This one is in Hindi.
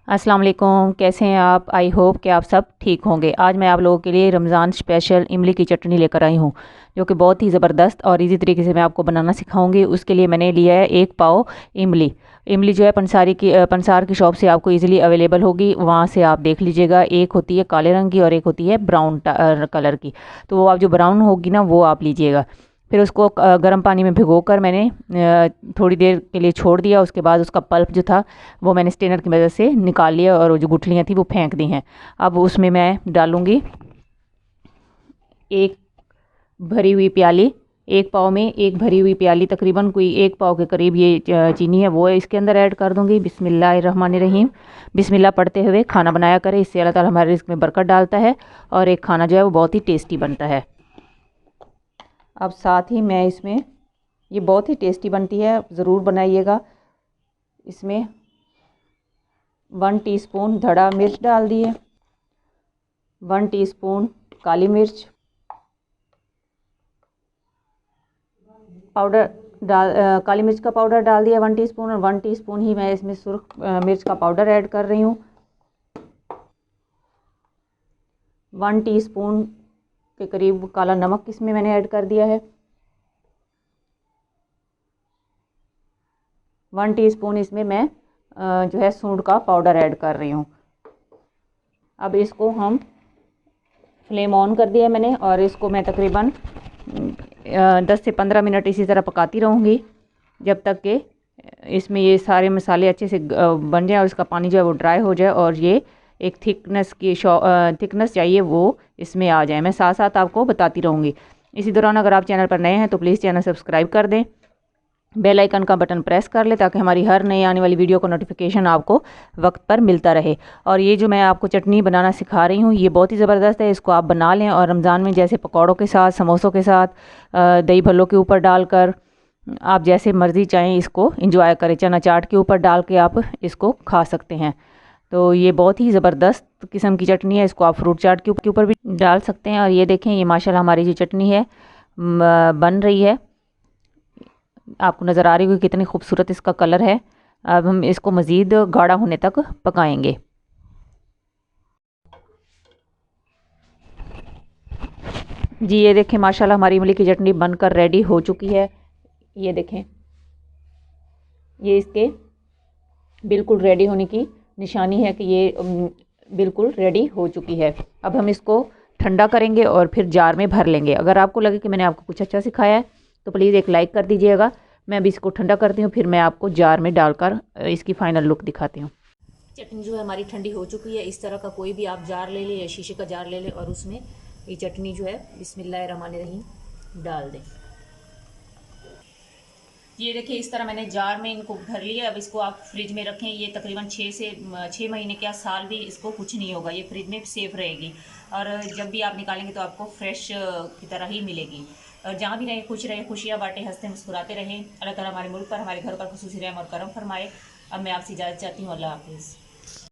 अस्सलाम वालेकुम, कैसे हैं आप। आई होप कि आप सब ठीक होंगे। आज मैं आप लोगों के लिए रमज़ान स्पेशल इमली की चटनी लेकर आई हूँ, जो कि बहुत ही ज़बरदस्त और इजी तरीके से मैं आपको बनाना सिखाऊंगी। उसके लिए मैंने लिया है 1 पाव इमली। इमली जो है पंसार की शॉप से आपको इजीली अवेलेबल होगी, वहाँ से आप देख लीजिएगा। एक होती है काले रंग की और एक होती है ब्राउन कलर की। तो वो आप जो ब्राउन होगी ना वो आप लीजिएगा। फिर उसको गर्म पानी में भिगोकर मैंने थोड़ी देर के लिए छोड़ दिया। उसके बाद उसका पल्प जो था वो मैंने स्ट्रेनर की मदद से निकाल लिया और वो जो गुठलियाँ थी वो फेंक दी हैं। अब उसमें मैं डालूँगी एक भरी हुई प्याली। 1 पाव में एक भरी हुई प्याली, तकरीबन कोई 1 पाव के करीब ये चीनी है, वो इसके अंदर ऐड कर दूँगी। बिस्मिल्लाहिर्रहमानिर्रहीम। बिस्मिल्लाह पढ़ते हुए खाना बनाया करें, इससे अल्लाह ताला हमारे रिज़्क़ में बरकत डालता है और एक खाना जो है वो बहुत ही टेस्टी बनता है। अब साथ ही मैं इसमें, ये बहुत ही टेस्टी बनती है, ज़रूर बनाइएगा। इसमें 1 टीस्पून धड़ा मिर्च डाल दिए, 1 टीस्पून काली मिर्च पाउडर काली मिर्च का पाउडर डाल दिया 1 टीस्पून, और 1 टीस्पून ही मैं इसमें सुर्ख मिर्च का पाउडर ऐड कर रही हूँ। 1 टीस्पून के करीब काला नमक इसमें मैंने ऐड कर दिया है। 1 टीस्पून इसमें मैं जो है सूंड का पाउडर ऐड कर रही हूँ। अब इसको हम फ्लेम ऑन कर दिया मैंने, और इसको मैं तकरीबन 10 से 15 मिनट इसी तरह पकाती रहूँगी, जब तक कि इसमें ये सारे मसाले अच्छे से बन जाए और इसका पानी जो है वो ड्राई हो जाए और ये एक थिकनेस चाहिए वो इसमें आ जाए। मैं साथ साथ आपको बताती रहूँगी। इसी दौरान अगर आप चैनल पर नए हैं तो प्लीज़ चैनल सब्सक्राइब कर दें, बेल आइकन का बटन प्रेस कर ले, ताकि हमारी हर नई आने वाली वीडियो का नोटिफिकेशन आपको वक्त पर मिलता रहे। और ये जो मैं आपको चटनी बनाना सिखा रही हूँ ये बहुत ही ज़बरदस्त है, इसको आप बना लें और रमज़ान में जैसे पकौड़ों के साथ, समोसों के साथ, दही भल्लों के ऊपर डालकर, आप जैसे मर्ज़ी चाहें इसको इंजॉय करें। चना चाट के ऊपर डाल के आप इसको खा सकते हैं। तो ये बहुत ही ज़बरदस्त किस्म की चटनी है, इसको आप फ्रूट चाट के ऊपर भी डाल सकते हैं। और ये देखें, ये माशाल्लाह हमारी जो चटनी है बन रही है। आपको नज़र आ रही होगी कितनी खूबसूरत इसका कलर है। अब हम इसको मज़ीद गाढ़ा होने तक पकाएंगे। जी ये देखें, माशाल्लाह हमारी इमली की चटनी बनकर रेडी हो चुकी है। ये देखें, ये इसके बिल्कुल रेडी होने की निशानी है कि ये बिल्कुल रेडी हो चुकी है। अब हम इसको ठंडा करेंगे और फिर जार में भर लेंगे। अगर आपको लगे कि मैंने आपको कुछ अच्छा सिखाया है तो प्लीज़ एक लाइक कर दीजिएगा। मैं अभी इसको ठंडा करती हूँ, फिर मैं आपको जार में डालकर इसकी फ़ाइनल लुक दिखाती हूँ। चटनी जो है हमारी ठंडी हो चुकी है। इस तरह का कोई भी आप जार ले लें या शीशे का जार ले लें और उसमें ये चटनी जो है बिस्मिल्लाहिर्रहमानिर्रहीम डाल दें। ये देखिए, इस तरह मैंने जार में इनको भर लिया। अब इसको आप फ्रिज में रखें, ये तकरीबन 6 महीने क्या साल भी इसको कुछ नहीं होगा, ये फ्रिज में सेफ रहेगी। और जब भी आप निकालेंगे तो आपको फ्रेश की तरह ही मिलेगी। और जहाँ भी रहें खुश रहें, खुशियाँ बांटें, हंसते मुस्कुराते रहें। अल्लाह ताला हमारे मुल्क पर, हमारे घर पर खुसूसी रहम और करम फरमाए। अब मैं आपसे इजाज़त चाहती हूँ। अल्लाह हाफिज़।